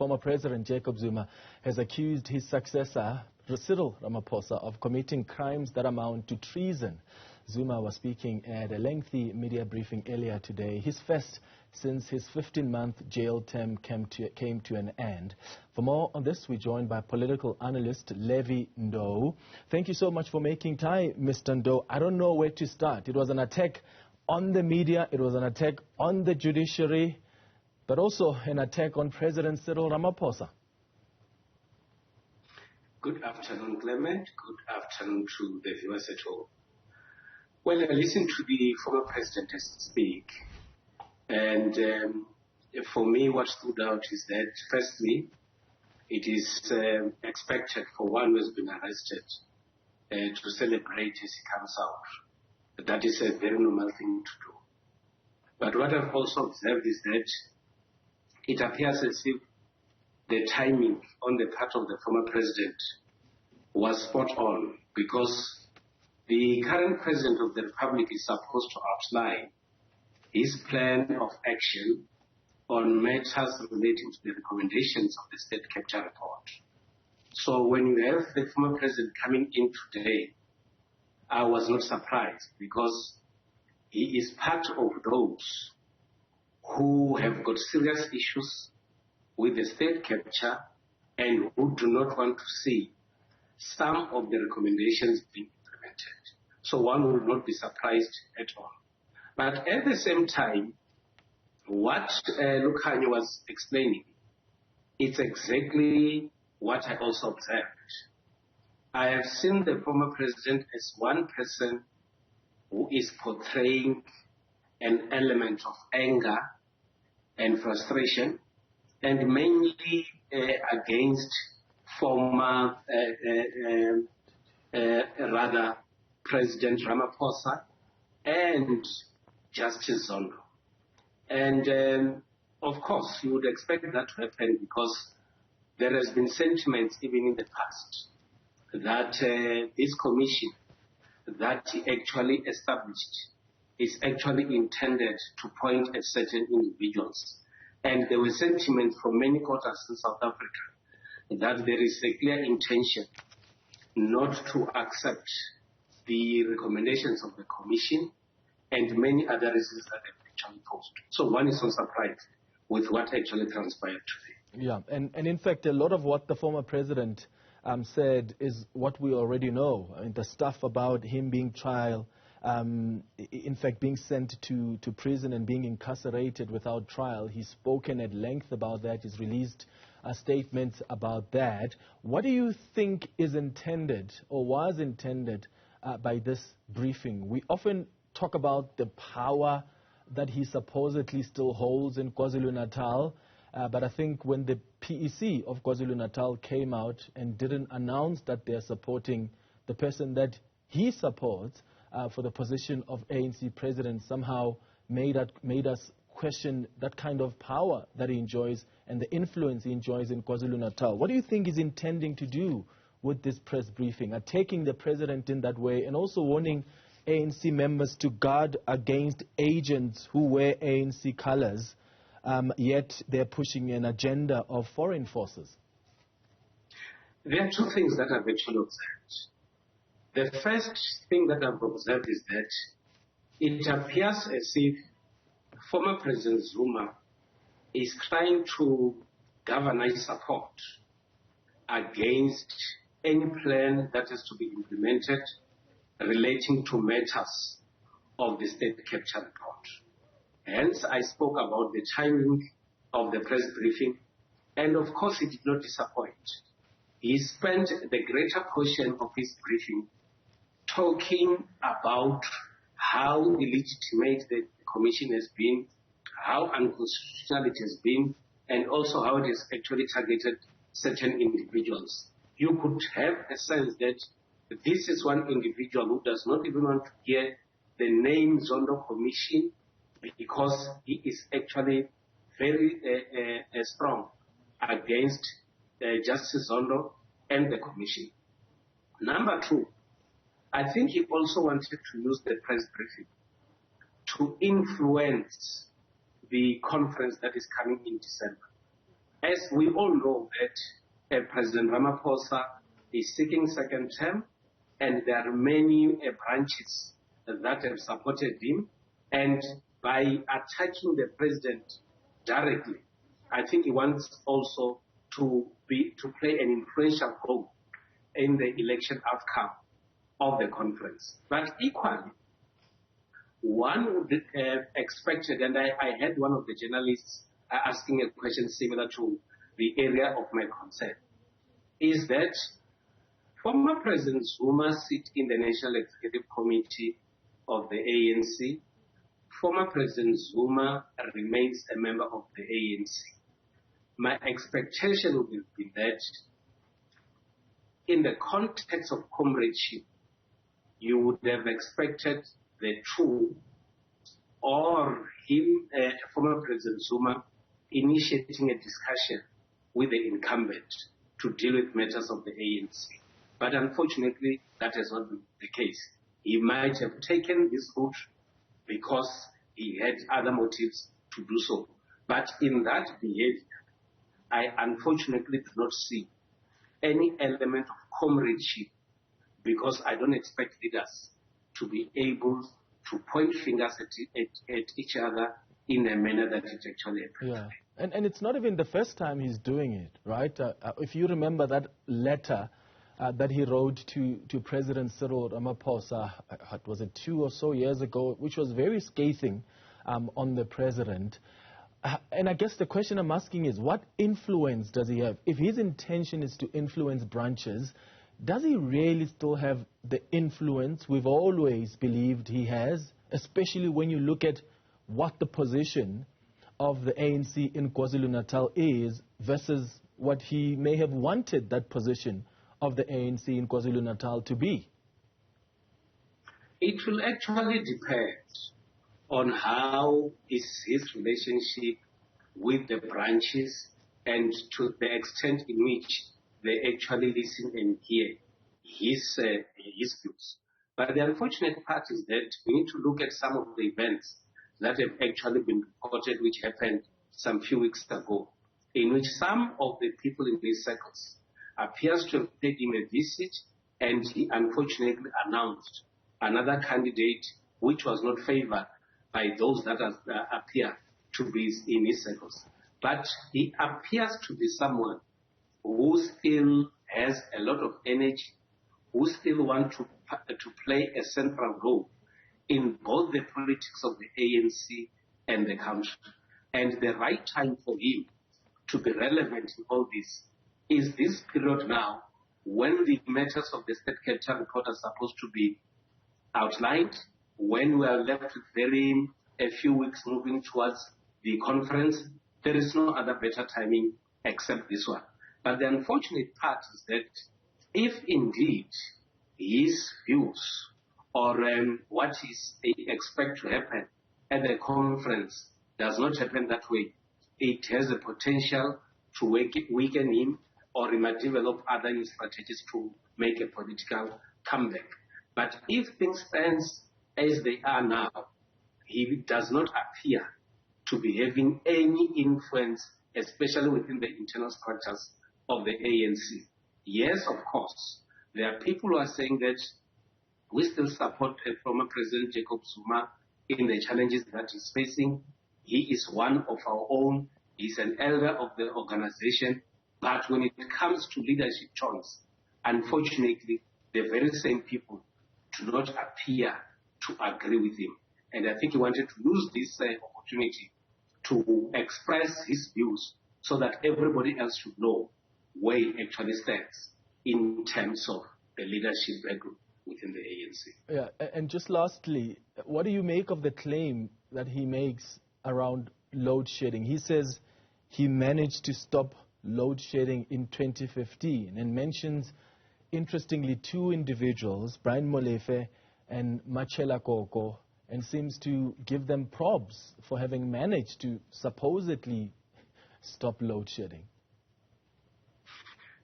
former President Jacob Zuma has accused his successor, Cyril Ramaphosa, of committing crimes that amount to treason. Zuma was speaking at a lengthy media briefing earlier today, his first since his 15-month jail term came to an end. For more on this, we're joined by political analyst Levy Ndou. Thank you so much for making time, Mr. Ndou. I don't know where to start. It was an attack on the media, it was an attack on the judiciary, but also an attack on President Cyril Ramaphosa. Good afternoon, Clement. Good afternoon to the viewers at home. Well, I listened to the former president speak, and for me what stood out is that, firstly, it is expected for one who has been arrested to celebrate as he comes out. That is a very normal thing to do. But what I've also observed is that it appears as if the timing on the part of the former president was spot on, because the current president of the Republic is supposed to outline his plan of action on matters relating to the recommendations of the State Capture Report. So when you have the former president coming in today, I was not surprised, because he is part of those who have got serious issues with the state capture and who do not want to see some of the recommendations being implemented. So one will not be surprised at all. But at the same time, what Lukhanyo was explaining, it's exactly what I also observed. I have seen the former president as one person who is portraying an element of anger and frustration, and mainly against former, President Ramaphosa and Justice Zondo. And of course, you would expect that to happen, because there has been sentiments even in the past that this commission that he actually established is actually intended to point at certain individuals. And there were sentiments from many quarters in South Africa that there is a clear intention not to accept the recommendations of the commission and many other reasons that have actually posed. So one is not surprised with what actually transpired today. Yeah, and in fact, a lot of what the former president said is what we already know. I mean, the stuff about him being trial, in fact, being sent to prison and being incarcerated without trial. He's spoken at length about that. He's released statements about that. What do you think is intended or was intended by this briefing? We often talk about the power that he supposedly still holds in KwaZulu-Natal, but I think when the PEC of KwaZulu-Natal came out and didn't announce that they're supporting the person that he supports for the position of ANC president, somehow made us question that kind of power that he enjoys and the influence he enjoys in KwaZulu-Natal. What do you think he's intending to do with this press briefing, attacking the president in that way, and also warning ANC members to guard against agents who wear ANC colors, yet they're pushing an agenda of foreign forces? There are two things that I've actually observed. The first thing that I've observed is that it appears as if former President Zuma is trying to galvanize support against any plan that is to be implemented relating to matters of the state capture report. Hence, I spoke about the timing of the press briefing, and of course it did not disappoint. He spent the greater portion of his briefing talking about how illegitimate the commission has been, how unconstitutional it has been, and also how it has actually targeted certain individuals. You could have a sense that this is one individual who does not even want to hear the name Zondo Commission, because he is actually very strong against Justice Zondo and the Commission. Number two, I think he also wanted to use the press briefing to influence the conference that is coming in December. as we all know that President Ramaphosa is seeking second term, and there are many branches that have supported him, and by attacking the president directly, I think he wants also to play an influential role in the election outcome of the conference. But equally, one would have expected, and I had one of the journalists asking a question similar to the area of my concern, is that former President Zuma sits in the National Executive Committee of the ANC. Former President Zuma remains a member of the ANC. My expectation would be that in the context of comradeship, you would have expected the two, or him, former President Zuma, initiating a discussion with the incumbent to deal with matters of the ANC. But unfortunately, that has not been the case. He might have taken this route because he had other motives to do so. But in that behavior, I unfortunately do not see any element of comradeship, because I don't expect leaders to be able to point fingers at each other in a manner that is actually appropriate. Yeah. And it's not even the first time he's doing it, right? If you remember that letter that he wrote to President Cyril Ramaphosa, was it 2 or so years ago, which was very scathing on the president. And I guess the question I'm asking is, what influence does he have? If his intention is to influence branches, does he really still have the influence we've always believed he has, especially when you look at what the position of the ANC in KwaZulu-Natal is versus what he may have wanted that position of the ANC in KwaZulu-Natal to be? It will actually depend on how is his relationship with the branches and to the extent in which they actually listen and hear his views. But the unfortunate part is that we need to look at some of the events that have actually been reported, which happened some few weeks ago, in which some of the people in these circles appears to have paid him a visit, and he unfortunately announced another candidate which was not favored by those that appear to be in his circles. But he appears to be someone who still has a lot of energy, who still wants to play a central role in both the politics of the ANC and the country. And the right time for him to be relevant in all this is this period now, when the matters of the state capture report are supposed to be outlined, when we are left with very a few weeks moving towards the conference. There is no other better timing except this one. But the unfortunate part is that if indeed his views or what they expect to happen at the conference does not happen that way, it has a potential to weaken him, or he might develop other new strategies to make a political comeback. But if things stand as they are now, he does not appear to be having any influence, especially within the internal structures of the ANC. Yes, of course, there are people who are saying that we still support former President Jacob Zuma in the challenges that he's facing. He is one of our own. He's an elder of the organization. But when it comes to leadership choice, unfortunately, the very same people do not appear to agree with him. And I think he wanted to use this opportunity to express his views so that everybody else should know where he actually stands in terms of the leadership group within the ANC. Yeah, and just lastly, what do you make of the claim that he makes around load shedding? He says he managed to stop load shedding in 2015 and mentions, interestingly, two individuals, Brian Molefe and Machela Koko, and seems to give them props for having managed to supposedly stop load shedding.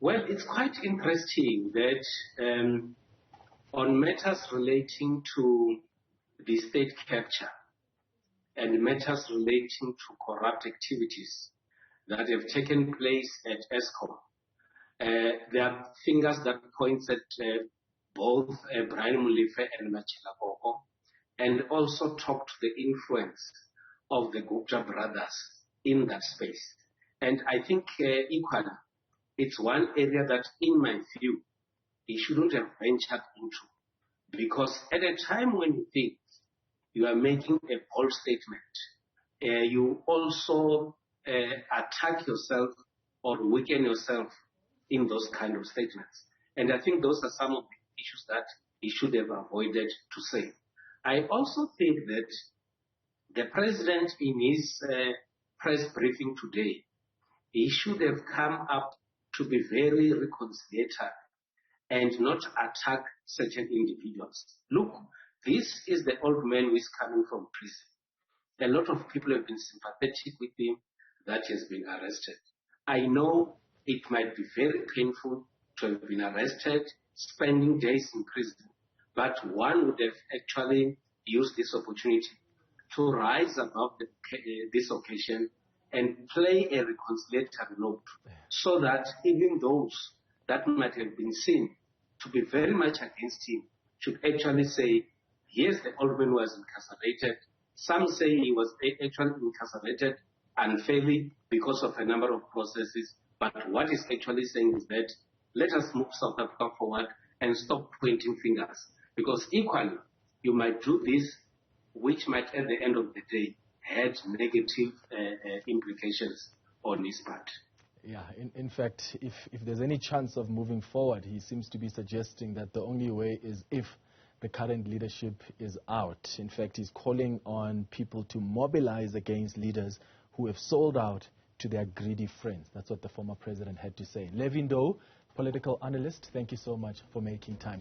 Well, it's quite interesting that on matters relating to the state capture and matters relating to corrupt activities, that have taken place at Eskom. There are fingers that point at both Brian Molefe and Machela Koko, and also talk to the influence of the Gupta brothers in that space. And I think equally, it's one area that, in my view, he shouldn't have ventured into. Because at a time when you think you are making a bold statement, you also attack yourself or weaken yourself in those kind of statements. And I think those are some of the issues that he should have avoided to say. I also think that the president, in his press briefing today, he should have come up to be very reconciliatory and not attack certain individuals. Look, this is the old man who is coming from prison. A lot of people have been sympathetic with him that has been arrested. I know it might be very painful to have been arrested, spending days in prison, but one would have actually used this opportunity to rise above this occasion and play a reconciliatory note so that even those that might have been seen to be very much against him should actually say, yes, the old man was incarcerated. Some say he was actually incarcerated unfairly because of a number of processes. But what he's actually saying is that let us move South Africa forward and stop pointing fingers. Because equally, you might do this, which might at the end of the day had negative implications on his part. Yeah, in fact, if there's any chance of moving forward, he seems to be suggesting that the only way is if the current leadership is out. In fact, he's calling on people to mobilize against leaders who have sold out to their greedy friends. That's what the former president had to say. Levy Ndou, political analyst, thank you so much for making time.